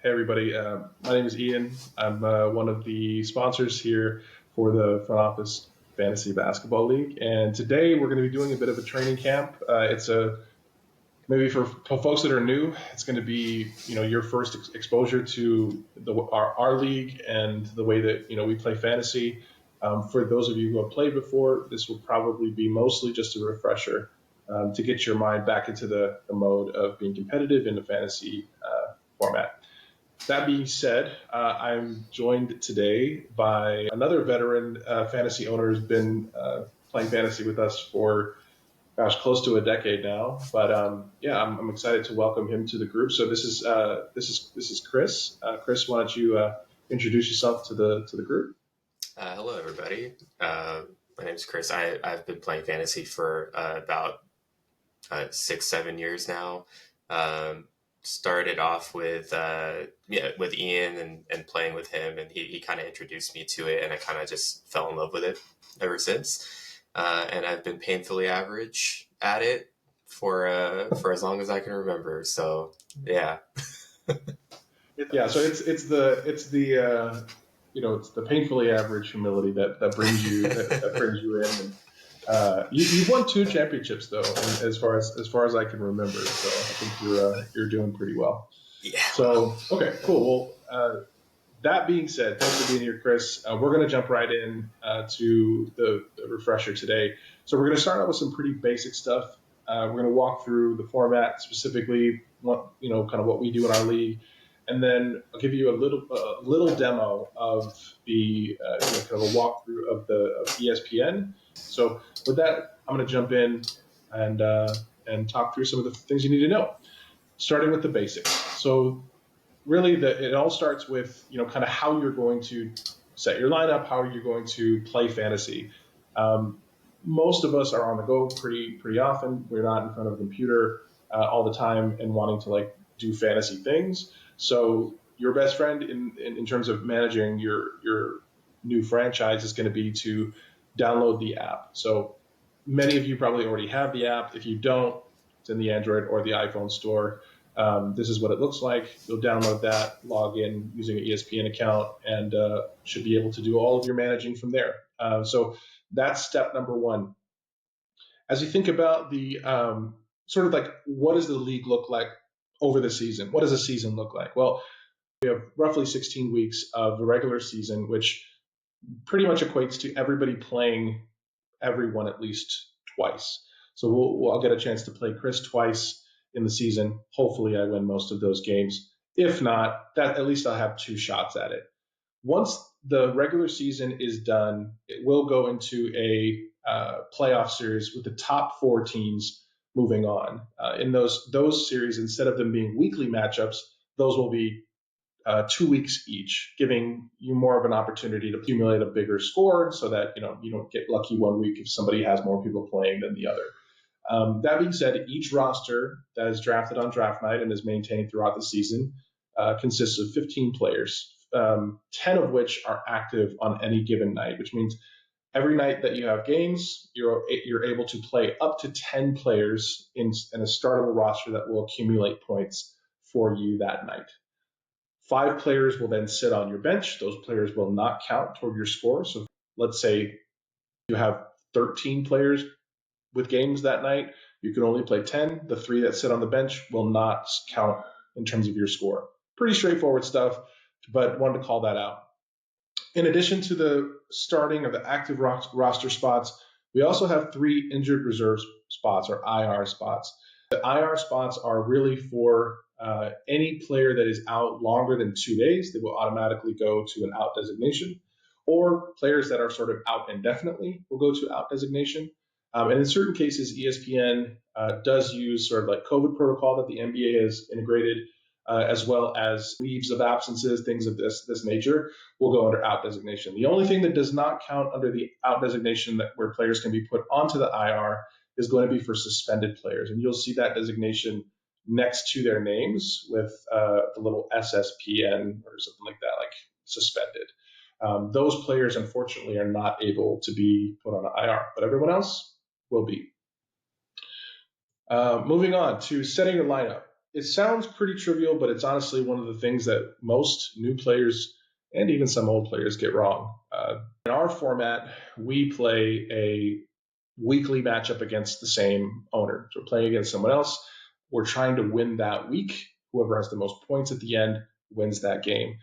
Hey, everybody. My name is Ian. I'm one of the sponsors here for the Front Office Fantasy Basketball League. And today we're going to be doing a bit of a training camp. It's a maybe for folks that are new, it's going to be your first exposure to our league and the way that we play fantasy. For those of you who have played before, this will probably be mostly just a refresher to get your mind back into the mode of being competitive in the fantasy format. That being said, I'm joined today by another veteran fantasy owner who's been playing fantasy with us for, gosh, close to a decade now. But yeah, I'm excited to welcome him to the group. So this is Chris. Chris, why don't you introduce yourself to the group? Hello, everybody. My name is Chris. I've been playing fantasy for about 6, 7 years now. Started off with with Ian and playing with him, and he kind of introduced me to it, and I kind of just fell in love with it ever since. And I've been painfully average at it for as long as I can remember. So yeah. Yeah, so it's the painfully average humility that brings that brings you in. And, you've won 2 championships though, and as far as I can remember. So I think you're doing pretty well. Yeah. So okay, cool. Well, that being said, thanks for being here, Chris. We're going to jump right in to the refresher today. So we're going to start out with some pretty basic stuff. We're going to walk through the format, specifically kind of what we do in our league, and then I'll give you a little demo of the kind of a walkthrough of ESPN. So with that, I'm going to jump in and talk through some of the things you need to know, starting with the basics. So really, it all starts with kind of how you're going to set your lineup, how you're going to play fantasy. Most of us are on the go pretty often. We're not in front of a computer all the time and wanting to do fantasy things. So your best friend in terms of managing your new franchise is going to be to download the app. So many of you probably already have the app. If you don't, it's in the Android or the iPhone store. This is what it looks like. You'll download that, log in using an ESPN account, and should be able to do all of your managing from there. So that's step number one. As you think about the sort of what does the league look like over the season? What does a season look like? Well, we have roughly 16 weeks of the regular season, which pretty much equates to everybody playing everyone at least twice. So I'll get a chance to play Chris twice in the season. Hopefully I win most of those games. If not, that at least I'll have 2 shots at it. Once the regular season is done, it will go into a playoff series with the top 4 teams moving on. In those series, instead of them being weekly matchups, those will be 2 weeks each, giving you more of an opportunity to accumulate a bigger score so that you don't get lucky one week if somebody has more people playing than the other. That being said, each roster that is drafted on draft night and is maintained throughout the season consists of 15 players, 10 of which are active on any given night, which means every night that you have games, you're able to play up to 10 players in a startable roster that will accumulate points for you that night. 5 players will then sit on your bench. Those players will not count toward your score. So let's say you have 13 players with games that night. You can only play 10. The 3 that sit on the bench will not count in terms of your score. Pretty straightforward stuff, but wanted to call that out. In addition to the starting of the active roster spots, we also have 3 injured reserve spots, or IR spots. The IR spots are really for any player that is out longer than 2 days. They will automatically go to an out designation, or players that are sort of out indefinitely will go to out designation. And in certain cases, ESPN does use sort of like COVID protocol that the NBA has integrated, as well as leaves of absences, things of this nature, will go under out designation. The only thing that does not count under the out designation where players can be put onto the IR is going to be for suspended players. And you'll see that designation next to their names with the little SSPN or something like that, like suspended. Those players, unfortunately, are not able to be put on the IR, but everyone else will be. Moving on to setting your lineup. it sounds pretty trivial, but it's honestly one of the things that most new players and even some old players get wrong. In our format, we play a weekly matchup against the same owner. So we're playing against someone else. We're trying to win that week. Whoever has the most points at the end wins that game.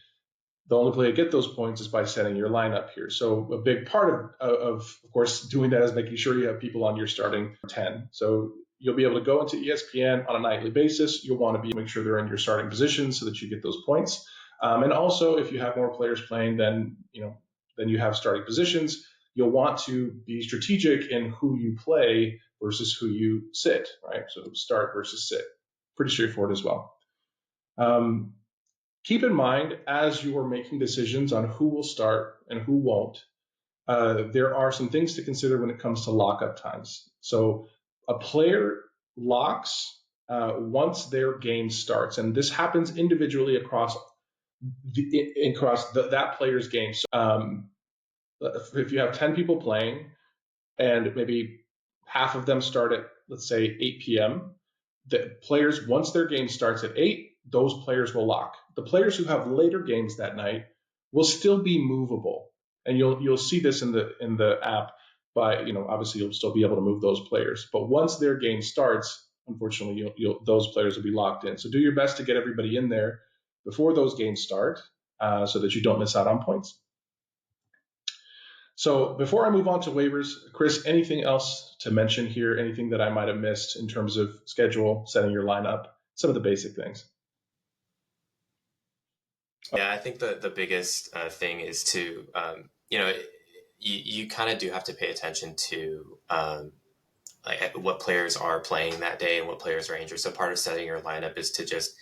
The only way to get those points is by setting your lineup here. So a big part of course, doing that is making sure you have people on your starting 10. So you'll be able to go into ESPN on a nightly basis. You'll want to make sure they're in your starting position so that you get those points. And also, if you have more players playing than you have starting positions, you'll want to be strategic in who you play versus who you sit. Right. So start versus sit. Pretty straightforward as well. Keep in mind, as you are making decisions on who will start and who won't, there are some things to consider when it comes to lockup times. So a player locks once their game starts, and this happens individually across that player's game. So, if you have 10 people playing and maybe half of them start at, let's say, 8 p.m., the players, once their game starts at 8, those players will lock. The players who have later games that night will still be movable, and you'll see this in the app. By obviously you'll still be able to move those players, but once their game starts, unfortunately, those players will be locked in. So do your best to get everybody in there before those games start, so that you don't miss out on points. So before I move on to waivers, Chris, anything else to mention here? Anything that I might have missed in terms of schedule, setting your lineup, some of the basic things? Yeah, I think the biggest thing is to you kind of do have to pay attention to like what players are playing that day and what players are injured. So part of setting your lineup is to just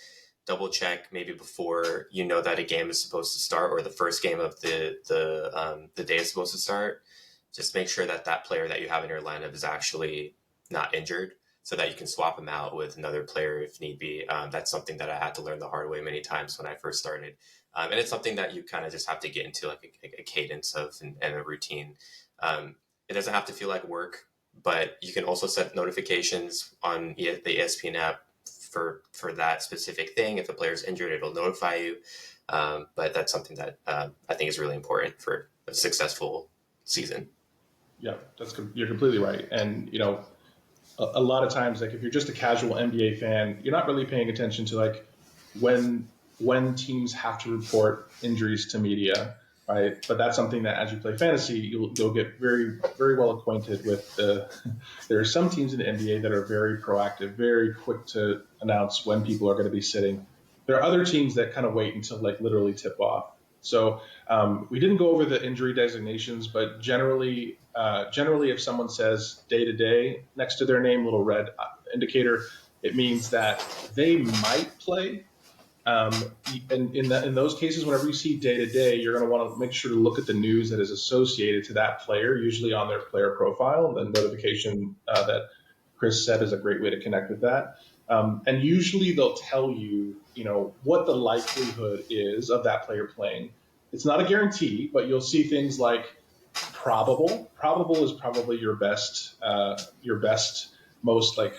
double check maybe before you know that a game is supposed to start or the first game of the day is supposed to start. Just make sure that that player that you have in your lineup is actually not injured, so that you can swap him out with another player if need be. That's something that I had to learn the hard way many times when I first started, and it's something that you kind of just have to get into like a cadence of and a routine. It doesn't have to feel like work, but you can also set notifications on the ESPN app for that specific thing. If a player's injured, it'll notify you. But that's something that I think is really important for a successful season. Yeah, you're completely right. And a lot of times, like if you're just a casual NBA fan, you're not really paying attention to like when teams have to report injuries to media, right? But that's something that as you play fantasy, you'll get very very well acquainted with. There are some teams in the NBA that are very proactive, very quick to announce when people are going to be sitting. There are other teams that kind of wait until like literally tip off. So we didn't go over the injury designations, but generally, if someone says day to day next to their name, little red indicator, it means that they might play. And in those cases, whenever you see day to day, you're going to want to make sure to look at the news that is associated to that player, usually on their player profile. The notification that Chris said is a great way to connect with that. And usually they'll tell you, what the likelihood is of that player playing. It's not a guarantee, but you'll see things like probable. Probable is probably your best, most like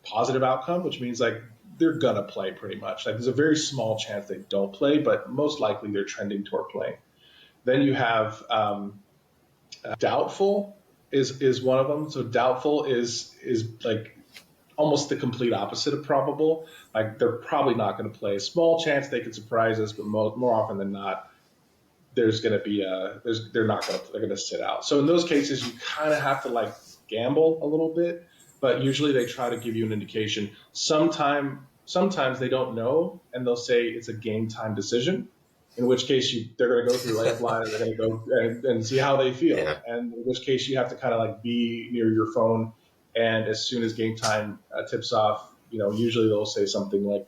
positive outcome, which means like they're gonna play pretty much. Like there's a very small chance they don't play, but most likely they're trending toward playing. Then you have doubtful is one of them. So doubtful is like almost the complete opposite of probable. Like they're probably not going to play. A small chance they could surprise us, but more often than not, there's going to be they're not going to they're going to sit out. So in those cases, you kind of have to like gamble a little bit, but usually they try to give you an indication. Sometimes they don't know, and they'll say it's a game time decision. In which case they're going to go through layup line, and they're going to go and see how they feel. Yeah. And in which case you have to kind of like be near your phone, and as soon as game time tips off, usually they'll say something like,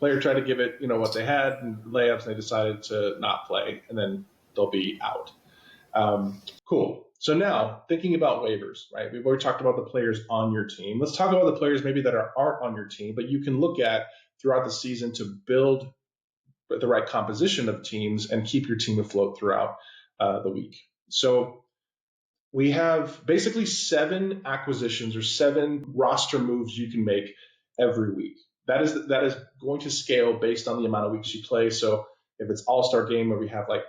player tried to give it, what they had and layups, and they decided to not play, and then they'll be out. Cool. So now thinking about waivers, right? We've already talked about the players on your team. Let's talk about the players maybe that aren't on your team, but you can look at throughout the season to build the right composition of teams and keep your team afloat throughout the week. So we have basically 7 acquisitions or 7 roster moves you can make every week. that is going to scale based on the amount of weeks you play. So if it's All-Star game where we have like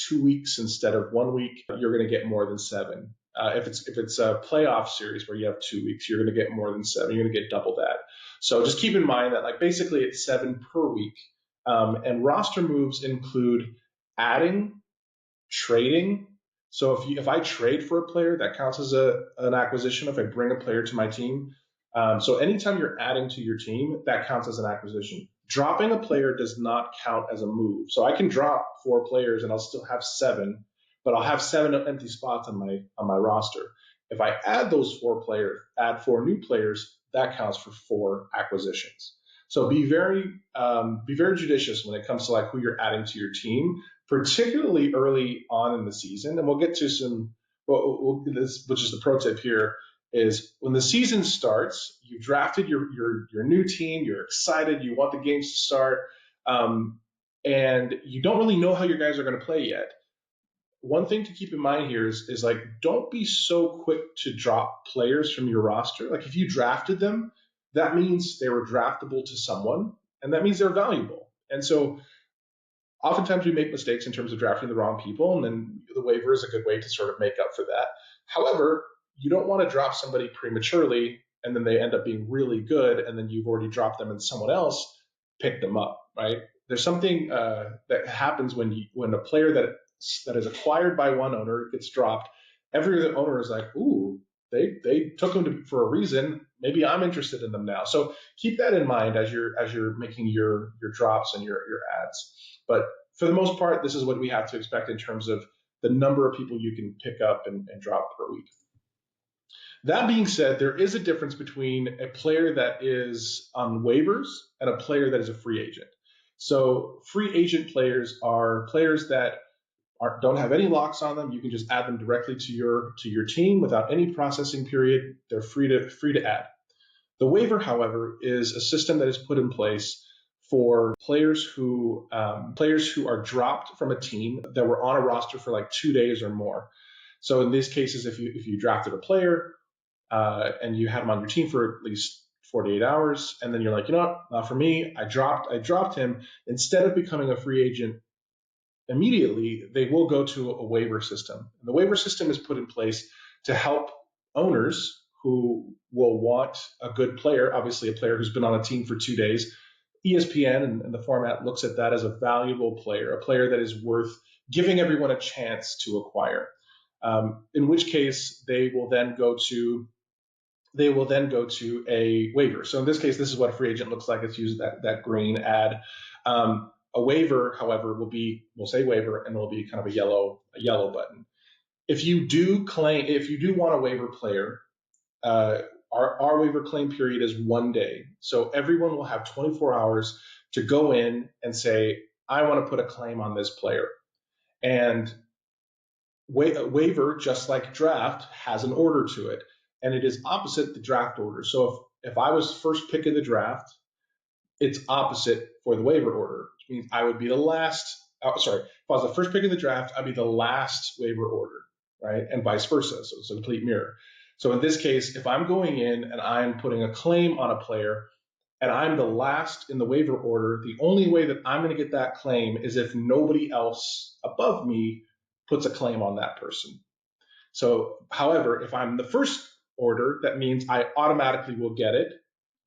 2 weeks instead of 1 week, you're going to get more than seven. If it's a playoff series where you have 2 weeks, you're going to get more than seven. You're going to get double that. So just keep in mind that like basically it's seven per week. And roster moves include adding, trading. So if I trade for a player, that counts as an acquisition. If I bring a player to my team, so anytime you're adding to your team, that counts as an acquisition. Dropping a player does not count as a move. So I can drop 4 players and I'll still have seven, but I'll have 7 empty spots on my roster. If I add those 4 players, add 4 new players, that counts for 4 acquisitions. So be very judicious when it comes to like who you're adding to your team, particularly early on in the season. And we'll get to some, this, which is the pro tip here, is when the season starts, you've drafted your new team, you're excited, you want the games to start, and you don't really know how your guys are going to play yet. One thing to keep in mind here is like, don't be so quick to drop players from your roster. Like if you drafted them, that means they were draftable to someone, and that means they're valuable. And so oftentimes we make mistakes in terms of drafting the wrong people, and then the waiver is a good way to sort of make up for that. However, you don't want to drop somebody prematurely and then they end up being really good, and then you've already dropped them and someone else picked them up, right? There's something that happens when a player that is acquired by one owner gets dropped. Every other owner is like, ooh, they took them for a reason. Maybe I'm interested in them now. So keep that in mind as you're making your drops and your ads. But for the most part, this is what we have to expect in terms of the number of people you can pick up and drop per week. That being said, there is a difference between a player that is on waivers and a player that is a free agent. So free agent players are players that don't have any locks on them. You can just add them directly to your team without any processing period. They're free to add. The waiver, however, is a system that is put in place for players who are dropped from a team that were on a roster for like 2 days or more. So in these cases, if you drafted a player and you had him on your team for at least 48 hours, and then you're like, you know what, not for me, I dropped him. Instead of becoming a free agent immediately, they will go to a waiver system. And the waiver system is put in place to help owners who will want a good player, obviously a player who's been on a team for 2 days. ESPN and the format looks at that as a valuable player, a player that is worth giving everyone a chance to acquire. In which case, they will then go to a waiver. So in this case, this is what a free agent looks like. It's used that green ad. A waiver, however, we'll say waiver, and it'll be kind of a yellow button. If you do want a waiver player, our waiver claim period is 1 day. So everyone will have 24 hours to go in and say, I want to put a claim on this player. And waiver, just like draft, has an order to it, and it is opposite the draft order. So if I was first pick in the draft, it's opposite for the waiver order, which means I would be the last. If I was the first pick in the draft, I'd be the last waiver order, right? And vice versa. So it's a complete mirror. So in this case, if I'm going in and I'm putting a claim on a player and I'm the last in the waiver order, the only way that I'm going to get that claim is if nobody else above me puts a claim on that person. So, however, if I'm the first order, that means I automatically will get it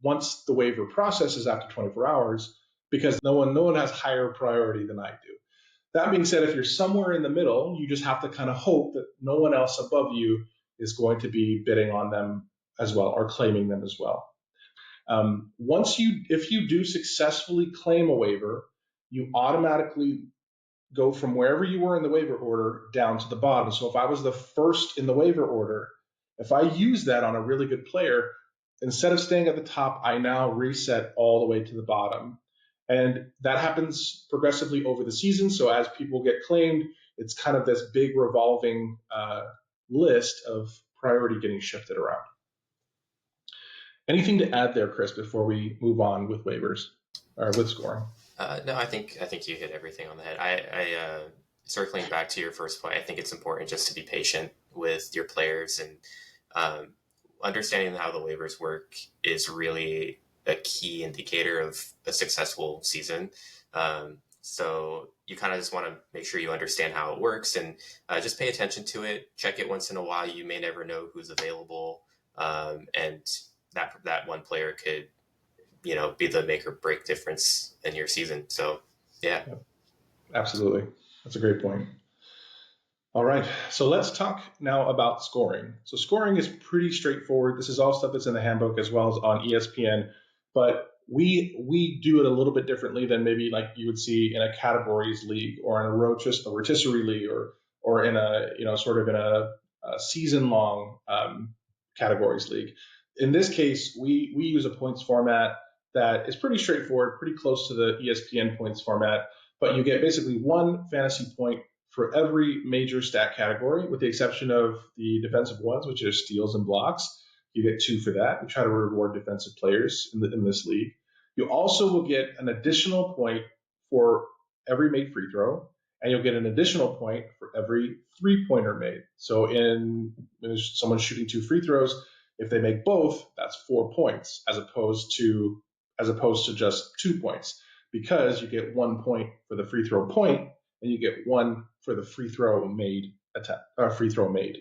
once the waiver processes after 24 hours, because no one has higher priority than I do. That being said, if you're somewhere in the middle, you just have to kind of hope that no one else above you is going to be bidding on them as well or claiming them as well. If you do successfully claim a waiver, you automatically go from wherever you were in the waiver order down to the bottom. So if I was the first in the waiver order, if I use that on a really good player, instead of staying at the top, I now reset all the way to the bottom. And that happens progressively over the season. So as people get claimed, it's kind of this big revolving list of priority getting shifted around. Anything to add there, Chris, before we move on with waivers or with scoring? No, I think you hit everything on the head. I circling back to your first point, I think it's important just to be patient with your players, and understanding how the waivers work is really a key indicator of a successful season. So you kind of just want to make sure you understand how it works and just pay attention to it. Check it once in a while. You may never know who's available, and that one player could be the make or break difference in your season. So yeah. Absolutely. That's a great point. All right, so let's talk now about scoring. So scoring is pretty straightforward. This is all stuff that's in the handbook as well as on ESPN, but we do it a little bit differently than maybe like you would see in a categories league or in a rotisserie league or in a sort of in a season long categories league. In this case, we use a points format that is pretty straightforward, pretty close to the ESPN points format, but you get basically one fantasy point for every major stat category, with the exception of the defensive ones, which are steals and blocks. You get 2 for that. We try to reward defensive players in this league. You also will get an additional point for every made free throw, and you'll get an additional point for every 3-pointer made. So when someone's shooting 2 free throws, if they make both, that's 4 points, as opposed to just 2 points, because you get 1 point for the free throw point, and you get 1 for the free throw made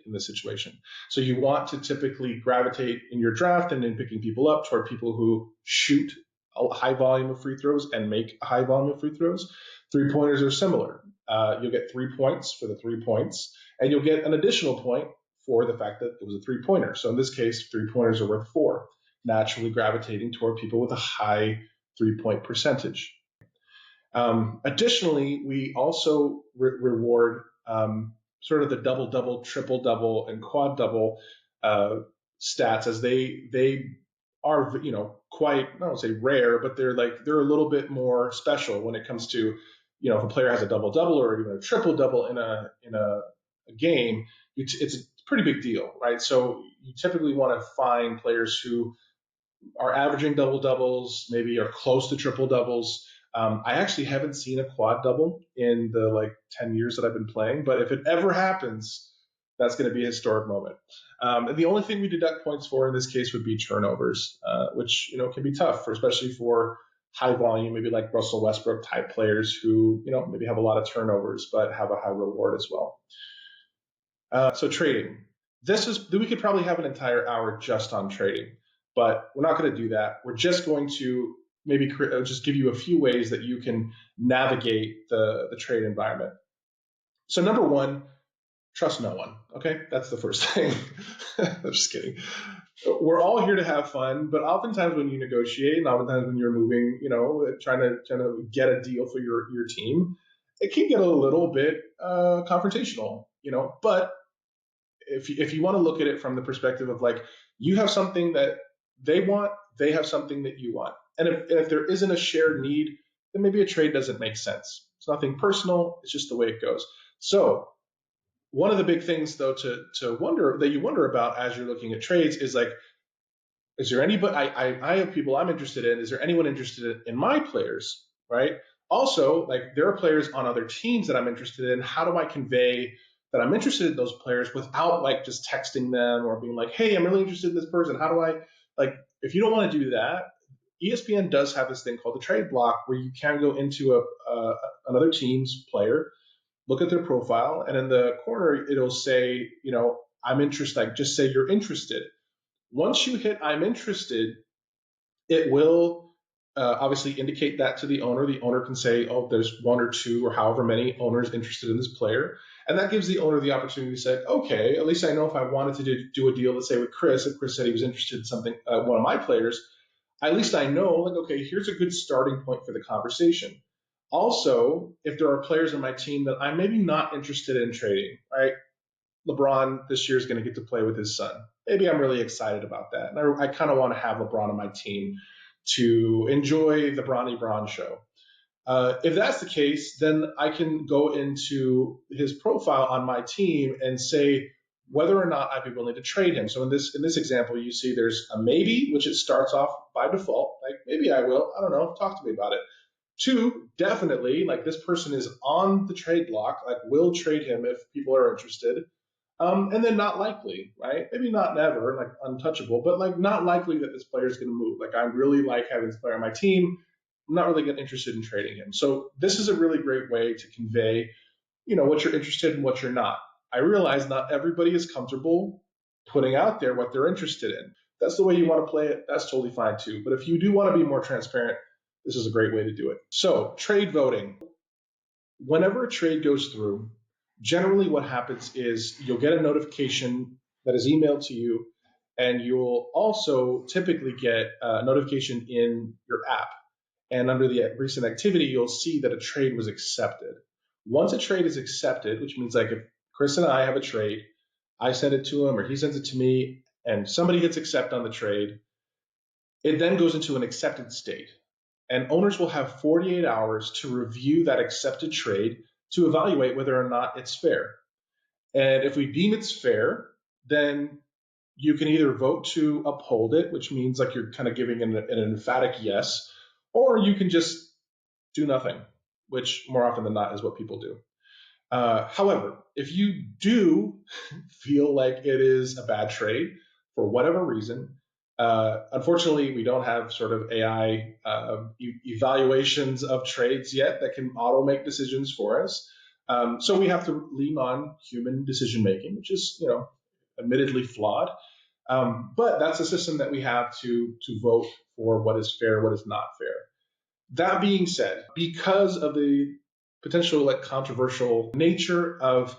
in this situation. So you want to typically gravitate in your draft and in picking people up toward people who shoot a high volume of free throws and make a high volume of free throws. 3-pointers are similar. You'll get 3 points for the 3 points, and you'll get an additional point for the fact that it was a 3-pointer. So in this case, 3-pointers are worth 4, naturally gravitating toward people with a high 3-point percentage. Additionally, we also reward sort of the double-double, triple-double, and quad-double stats, as they are quite, I don't say rare, but they're a little bit more special when it comes to if a player has a double-double or even a triple-double in a game, it's a pretty big deal, right? So you typically want to find players who are averaging double-doubles, maybe are close to triple-doubles. I actually haven't seen a quad double in the 10 years that I've been playing, but if it ever happens, that's going to be a historic moment. And the only thing we deduct points for in this case would be turnovers, which can be tough, especially for high volume, maybe like Russell Westbrook type players who maybe have a lot of turnovers but have a high reward as well. So trading. We could probably have an entire hour just on trading, but we're not going to do that. We're just going to maybe just give you a few ways that you can navigate the trade environment. So number one, trust no one. Okay, that's the first thing. I'm just kidding. We're all here to have fun, but oftentimes when you negotiate, and oftentimes when you're moving, trying to get a deal for your team, it can get a little bit confrontational. But if you want to look at it from the perspective of you have something that they want, they have something that you want. And if there isn't a shared need, then maybe a trade doesn't make sense. It's nothing personal. It's just the way it goes. So one of the big things, though, to wonder about as you're looking at trades is is there anybody? I have people I'm interested in. Is there anyone interested in my players? Right. Also, there are players on other teams that I'm interested in. How do I convey that I'm interested in those players without just texting them or being like, hey, I'm really interested in this person. How do I if you don't want to do that, ESPN does have this thing called the trade block where you can go into another team's player, look at their profile, and in the corner it'll say, I'm interested. Just say you're interested. Once you hit I'm interested, it will obviously indicate that to the owner. The owner can say, oh, there's 1 or 2 or however many owners interested in this player. And that gives the owner the opportunity to say, okay, at least I know if I wanted to do a deal, let's say with Chris, if Chris said he was interested in something, one of my players, at least I know, okay, here's a good starting point for the conversation. Also, if there are players on my team that I'm maybe not interested in trading, right? LeBron this year is going to get to play with his son. Maybe I'm really excited about that. And I kind of want to have LeBron on my team to enjoy the Bronny Braun show. If that's the case, then I can go into his profile on my team and say whether or not I'd be willing to trade him. So in this example, you see there's a maybe, which it starts off by default, maybe I will. I don't know. Talk to me about it. 2, definitely, this person is on the trade block, will trade him if people are interested. And then not likely, right? Maybe not never, like untouchable, but like not likely that this player is going to move. Like I really like having this player on my team. I'm not really getting interested in trading him. So this is a really great way to convey, what you're interested in, what you're not. I realize not everybody is comfortable putting out there what they're interested in. That's the way you want to play it. That's totally fine too. But if you do want to be more transparent, this is a great way to do it. So trade voting. Whenever a trade goes through, generally what happens is you'll get a notification that is emailed to you, and you'll also typically get a notification in your app. And under the recent activity, you'll see that a trade was accepted. Once a trade is accepted, which means like if Chris and I have a trade, I send it to him or he sends it to me, and somebody hits accept on the trade, it then goes into an accepted state. And owners will have 48 hours to review that accepted trade to evaluate whether or not it's fair. And if we deem it's fair, then you can either vote to uphold it, which means like you're kind of giving an emphatic yes, or you can just do nothing, which more often than not is what people do. However, if you do feel like it is a bad trade for whatever reason, unfortunately, we don't have sort of AI evaluations of trades yet that can auto make decisions for us. So we have to lean on human decision making, which is, admittedly flawed. But that's a system that we have to vote for what is fair, what is not fair. That being said, because of the potential like controversial nature of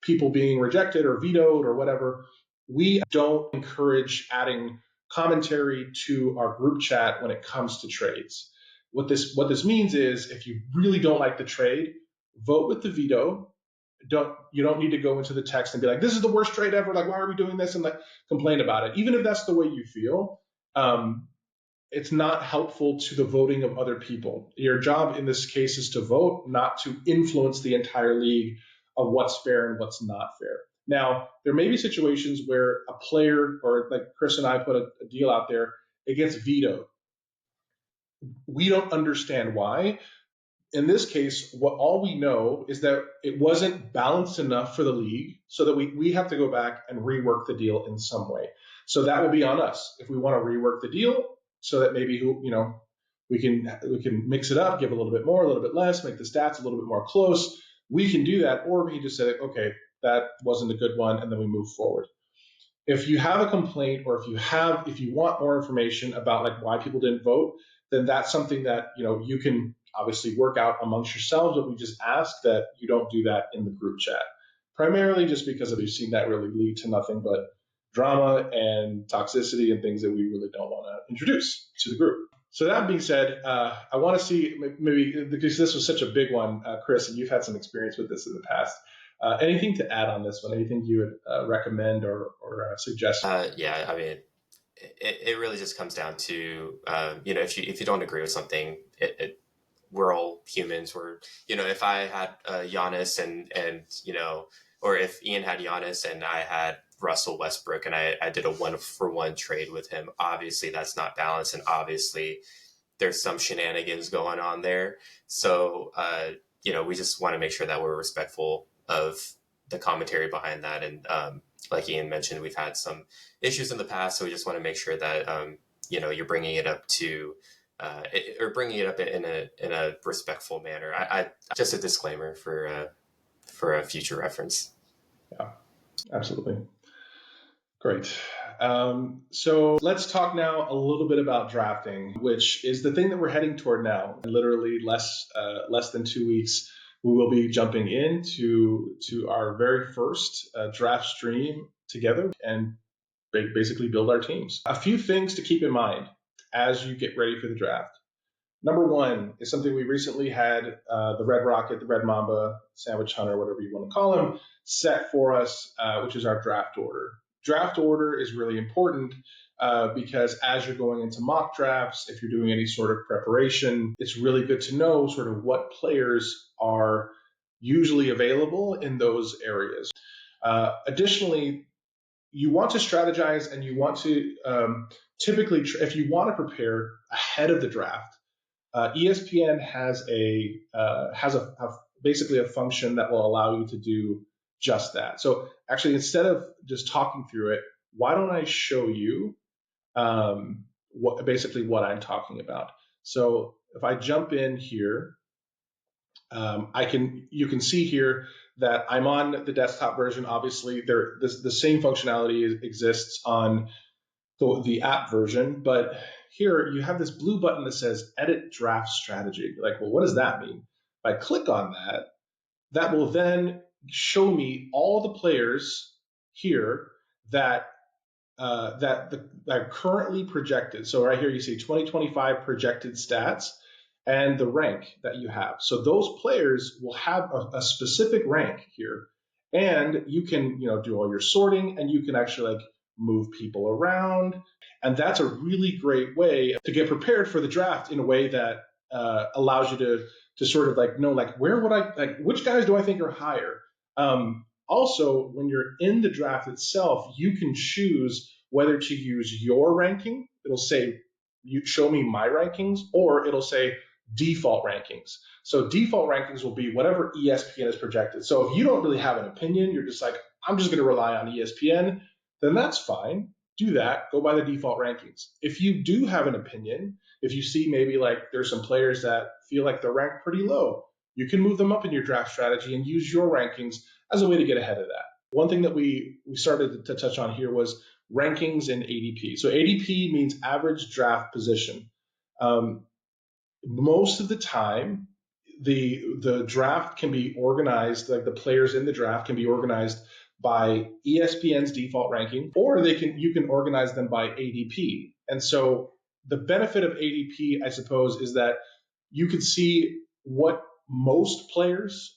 people being rejected or vetoed or whatever, we don't encourage adding commentary to our group chat when it comes to trades. What this means is if you really don't like the trade, vote with the veto. You don't need to go into the text and be like, this is the worst trade ever, like why are we doing this, and like complain about it. Even if that's the way you feel, it's not helpful to the voting of other people. Your job in this case is to vote, not to influence the entire league of what's fair and what's not fair. Now, there may be situations where a player, or like Chris and I put a deal out there, it gets vetoed. We don't understand why. In this case, all we know is that it wasn't balanced enough for the league, so that we have to go back and rework the deal in some way. So that will be on us if we want to rework the deal, so that maybe we can mix it up, give a little bit more, a little bit less, make the stats a little bit more close. We can do that, or we can just say, okay, that wasn't a good one, and then we move forward. If you have a complaint, or if you want more information about like why people didn't vote, then that's something that you can obviously work out amongst yourselves. But we just ask that you don't do that in the group chat, primarily just because we've seen that really lead to nothing but drama and toxicity and things that we really don't want to introduce to the group. So that being said, I want to see maybe, because this was such a big one, Chris, and you've had some experience with this in the past. Anything to add on this one? Anything you would recommend or suggest? Yeah, I mean, it really just comes down to if you don't agree with something, we're all humans. If I had Giannis and or if Ian had Giannis and I had Russell Westbrook and I did a 1-for-1 trade with him, obviously that's not balanced, and obviously there's some shenanigans going on there. So we just want to make sure that we're respectful of the commentary behind that. And like Ian mentioned, we've had some issues in the past, so we just want to make sure that you're bringing it up or bringing it up in a respectful manner. I just a disclaimer for a future reference. Yeah, absolutely. Great. So let's talk now a little bit about drafting, which is the thing that we're heading toward now. Literally less than 2 weeks, we will be jumping into our very first draft stream together and basically build our teams. A few things to keep in mind as you get ready for the draft. Number one is something we recently had the Red Rocket, the Red Mamba, Sandwich Hunter, whatever you want to call him, set for us, which is our draft order. Draft order is really important because as you're going into mock drafts, if you're doing any sort of preparation, it's really good to know sort of what players are usually available in those areas. Additionally, you want to strategize, and you want to typically, if you want to prepare ahead of the draft, ESPN has basically a function that will allow you to do just that. So actually, instead of just talking through it, why don't I show you basically what I'm talking about? So if I jump in here, you can see here that I'm on the desktop version. Obviously, the same functionality exists on the app version, but here you have this blue button that says Edit Draft Strategy. You're like, well, what does that mean? If I click on that, that will then show me all the players here that that are currently projected. So right here you see 2025 projected stats and the rank that you have. So those players will have a specific rank here, and you can do all your sorting, and you can actually like move people around, and that's a really great way to get prepared for the draft in a way that allows you to sort of like know like where would I like which guys do I think are higher. Also, when you're in the draft itself, you can choose whether to use your ranking. It'll say, you show me my rankings, or it'll say default rankings. So default rankings will be whatever ESPN has projected. So if you don't really have an opinion, you're just like, I'm just going to rely on ESPN, then that's fine. Do that. Go by the default rankings. If you do have an opinion, if you see maybe like there's some players that feel like they're ranked pretty low, you can move them up in your draft strategy and use your rankings as a way to get ahead of that. One thing that we started to touch on here was rankings in ADP. So ADP means average draft position. Most of the time, the draft can be organized, like the players in the draft can be organized by ESPN's default ranking, or you can organize them by ADP. And so the benefit of ADP, I suppose, is that you can see what most players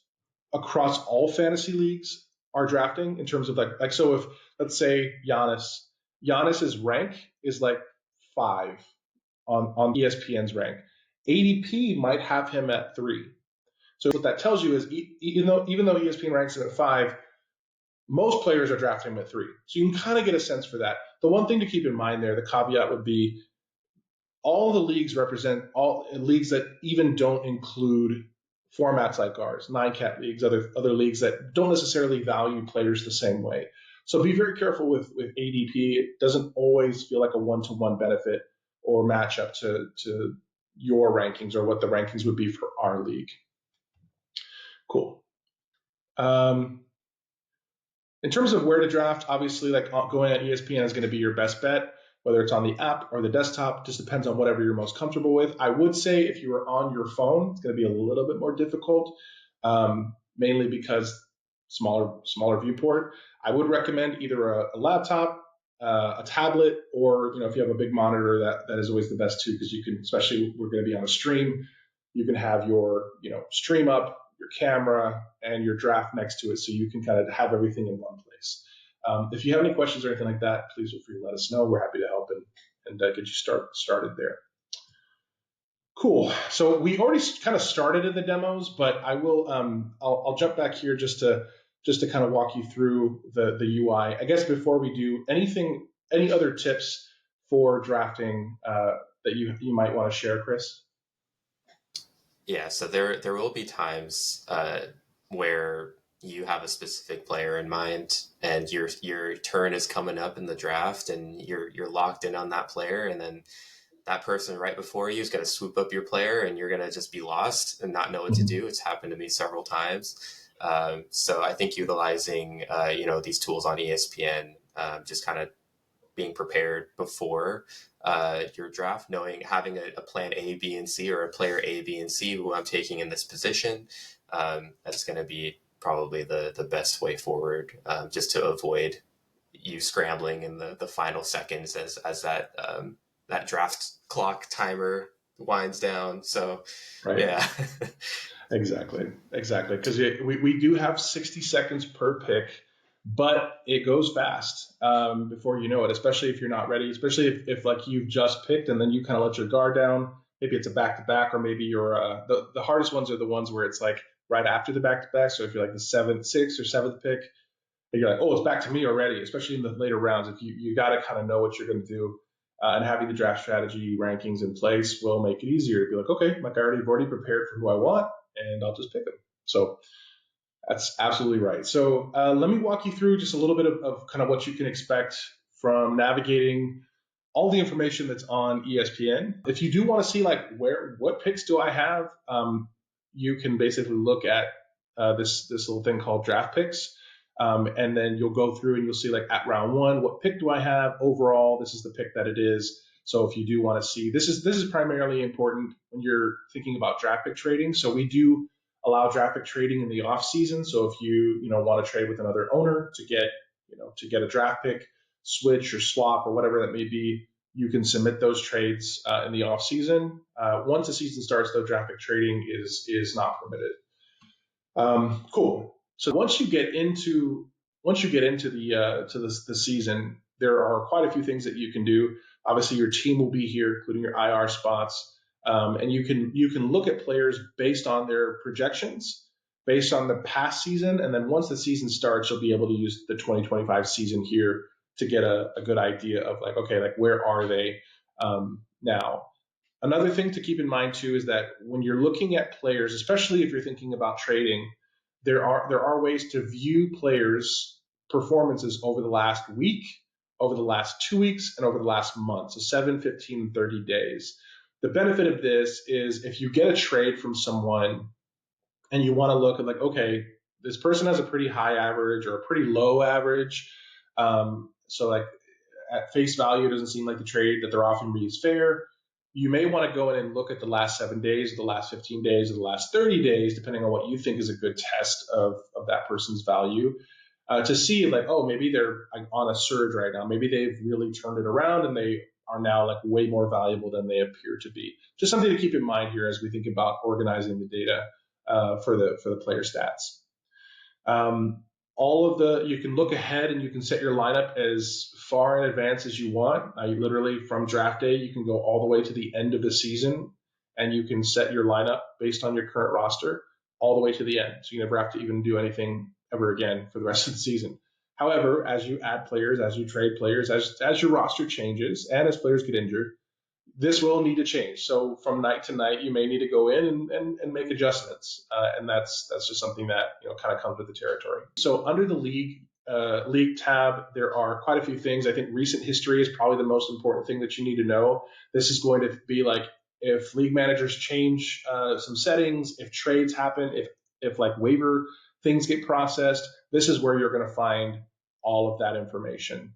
across all fantasy leagues are drafting in terms of like so if let's say Giannis's rank is like 5 on ESPN's rank. ADP might have him at 3. So what that tells you is even though ESPN ranks him at 5, most players are drafting him at 3. So you can kind of get a sense for that. The one thing to keep in mind there, the caveat would be all the leagues represent all leagues that even don't include formats like ours, 9-cat leagues, other leagues that don't necessarily value players the same way. So be very careful with ADP. It doesn't always feel like a one-to-one benefit or matchup to your rankings or what the rankings would be for our league. Cool. In terms of where to draft, obviously, like going at ESPN is going to be your best bet, whether it's on the app or the desktop. Just depends on whatever you're most comfortable with. I would say if you were on your phone, it's going to be a little bit more difficult, mainly because smaller viewport. I would recommend either a laptop, a tablet, or if you have a big monitor, that is always the best too, because you can, especially we're going to be on a stream, you can have your stream up, your camera, and your draft next to it, so you can kind of have everything in one place. If you have any questions or anything like that, please feel free to let us know. We're happy to help and get you started there. Cool. So we already kind of started in the demos, but I will I'll jump back here just to kind of walk you through the UI. I guess before we do any other tips for drafting that you might want to share, Chris? Yeah, so there will be times where you have a specific player in mind, and your turn is coming up in the draft, and you're locked in on that player, and then that person right before you is going to swoop up your player, and you're going to just be lost and not know what to do. It's happened to me several times. So I think utilizing these tools on ESPN, just kind of being prepared before your draft, having a plan A, B, and C, or a player A, B, and C who I'm taking in this position, that's going to be probably the best way forward, just to avoid you scrambling in the final seconds as that draft clock timer winds down. So, right. Yeah. Exactly. Because we do have 60 seconds per pick, but it goes fast before you know it, especially if you're not ready, especially if like you've just picked and then you kind of let your guard down. Maybe it's a back-to-back, or maybe you're the hardest ones are the ones where it's like right after the back-to-back. So if you're like the 6th or 7th pick, and you're like, oh, it's back to me already, especially in the later rounds. If you got to kind of know what you're going to do. And having the draft strategy rankings in place will make it easier to be like, okay, like I've already prepared for who I want, and I'll just pick them. So That's absolutely right. So let me walk you through just a little bit of kind of what you can expect from navigating all the information that's on ESPN. If you do want to see like what picks do I have, you can basically look at this little thing called draft picks, and then you'll go through and you'll see like at round one, what pick do I have overall? This is the pick that it is. So if you do want to see, this is primarily important when you're thinking about draft pick trading. So we do allow draft pick trading in the off season. So if you want to trade with another owner to get a draft pick, switch or swap or whatever that may be, you can submit those trades in the off season. Once the season starts, though, draft pick trading is not permitted. Cool. So once you get into the season, there are quite a few things that you can do. Obviously, your team will be here, including your IR spots, and you can look at players based on their projections, based on the past season, and then once the season starts, you'll be able to use the 2025 season here to get a good idea of like, okay, like where are they now? Another thing to keep in mind too is that when you're looking at players, especially if you're thinking about trading, there are ways to view players' performances over the last week, over the last 2 weeks, and over the last month. So 7, 15, and 30 days. The benefit of this is if you get a trade from someone and you want to look at like, okay, this person has a pretty high average or a pretty low average. So like at face value, it doesn't seem like the trade that they're offering me is fair. You may want to go in and look at the last 7 days, or the last 15 days, or the last 30 days, depending on what you think is a good test of that person's value, to see like, oh, maybe they're like on a surge right now. Maybe they've really turned it around and they are now like way more valuable than they appear to be. Just something to keep in mind here as we think about organizing the data for the player stats. You can look ahead and you can set your lineup as far in advance as you want. You literally from draft day, you can go all the way to the end of the season and you can set your lineup based on your current roster all the way to the end. So you never have to even do anything ever again for the rest of the season. However, as you add players, as you trade players, as your roster changes and as players get injured, this will need to change. So from night to night, you may need to go in and make adjustments, and that's just something that kind of comes with the territory. So under the league tab, there are quite a few things. I think recent history is probably the most important thing that you need to know. This is going to be like if league managers change some settings, if trades happen, if like waiver things get processed. This is where you're going to find all of that information.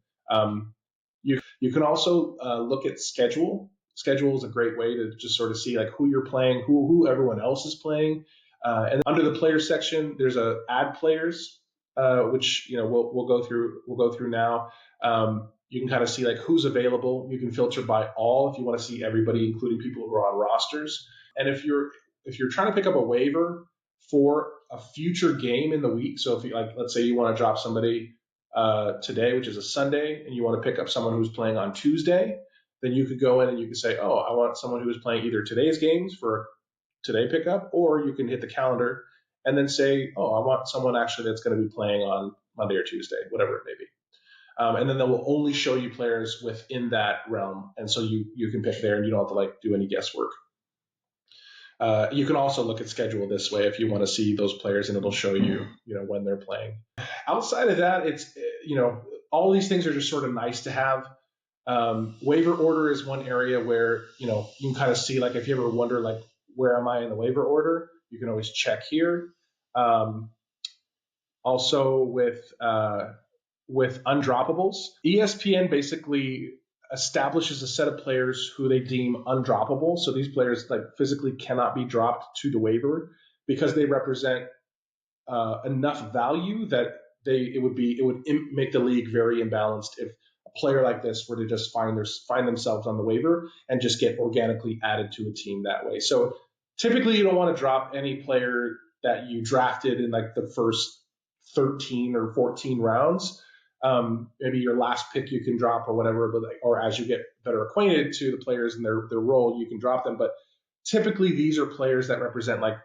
You can also look at schedule. Schedule is a great way to just sort of see like who you're playing, who everyone else is playing. And under the players section, there's a add players, which we'll go through now. You can kind of see like who's available. You can filter by all if you want to see everybody, including people who are on rosters. And if you're trying to pick up a waiver for a future game in the week, so if you like, let's say you want to drop somebody today, which is a Sunday, and you want to pick up someone who's playing on Tuesday, then you could go in and you could say, oh, I want someone who is playing either today's games for today pickup, or you can hit the calendar and then say, oh, I want someone actually that's going to be playing on Monday or Tuesday, whatever it may be. And then they will only show you players within that realm. And so you can pick there and you don't have to like do any guesswork. You can also look at schedule this way if you want to see those players and it'll show you, when they're playing. Outside of that, it's, all these things are just sort of nice to have. Waiver order is one area where, you can kind of see, like, if you ever wonder, like, where am I in the waiver order? You can always check here. Also with undroppables, ESPN basically establishes a set of players who they deem undroppable. So these players like physically cannot be dropped to the waiver because they represent enough value that it would make the league very imbalanced if a player like this were to just find themselves on the waiver and just get organically added to a team that way. So typically you don't want to drop any player that you drafted in like the first 13 or 14 rounds. Maybe your last pick you can drop or whatever, or as you get better acquainted to the players and their role, you can drop them. But typically these are players that represent like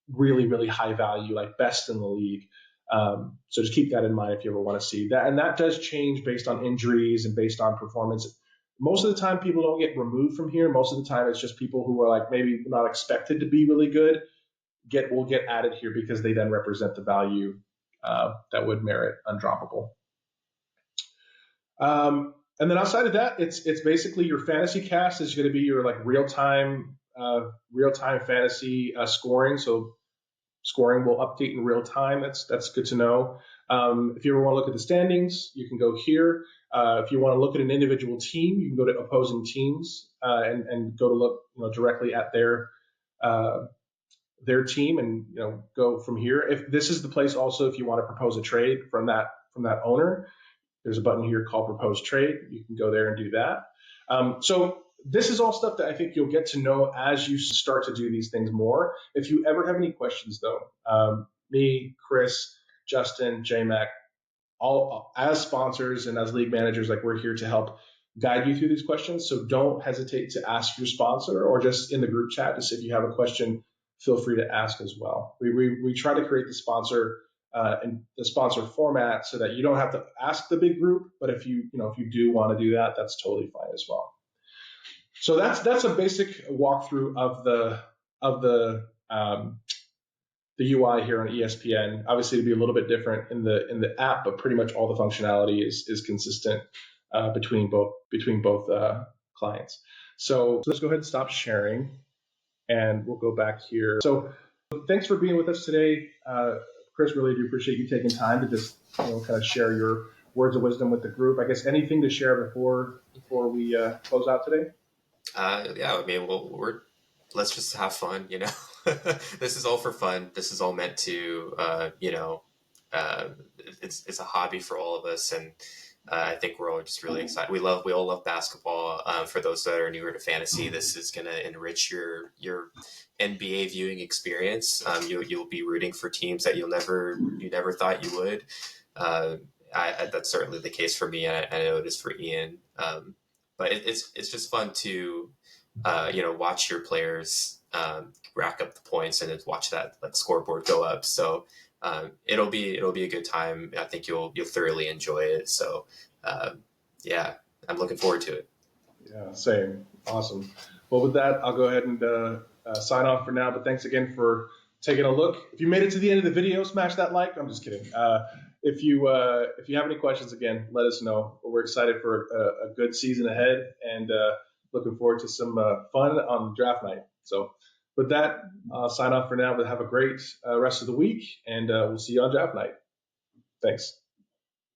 really, really high value, like best in the league. So just keep that in mind if you ever want to see that. And that does change based on injuries and based on performance. Most of the time people don't get removed from here. Most of the time it's just people who are like maybe not expected to be really good. will get added here because they then represent the value that would merit undroppable. And then outside of that, it's basically your fantasy cast is going to be your like real time fantasy scoring. So scoring will update in real time. That's good to know. If you ever want to look at the standings, you can go here. If you want to look at an individual team, you can go to opposing teams and go to look directly at their team and go from here. If this is the place also if you want to propose a trade from that owner, there's a button here called Propose Trade. You can go there and do that. So this is all stuff that I think you'll get to know as you start to do these things more. If you ever have any questions, though, me, Chris, Justin, JMac, all as sponsors and as league managers, like we're here to help guide you through these questions. So don't hesitate to ask your sponsor or just in the group chat. Just if you have a question, feel free to ask as well. We try to create the sponsor in the sponsor format so that you don't have to ask the big group, but if you do want to do that, that's totally fine as well. So that's a basic walkthrough of the UI here on ESPN. Obviously, it'd be a little bit different in the app, but pretty much all the functionality is consistent between both clients. So let's go ahead and stop sharing, and we'll go back here. So thanks for being with us today. Chris, really do appreciate you taking time to just kind of share your words of wisdom with the group. I guess anything to share before we close out today? Yeah, I mean, let's just have fun. This is all for fun. This is all meant to, it's a hobby for all of us, and I think we're all just really excited. We all love basketball. For those that are newer to fantasy, this is going to enrich your NBA viewing experience. You'll be rooting for teams that you never thought you would. That's certainly the case for me. I know it is for Ian. But it's just fun to watch your players rack up the points and watch that scoreboard go up. So it'll be a good time. I think you'll thoroughly enjoy it. So yeah, I'm looking forward to it. Yeah, same. Awesome. Well, with that, I'll go ahead and sign off for now. But thanks again for taking a look. If you made it to the end of the video, smash that like. I'm just kidding. If you have any questions, again, let us know. We're excited for a good season ahead and looking forward to some fun on draft night. So with that, I'll sign off for now, but have a great rest of the week, and we'll see you on draft night. Thanks.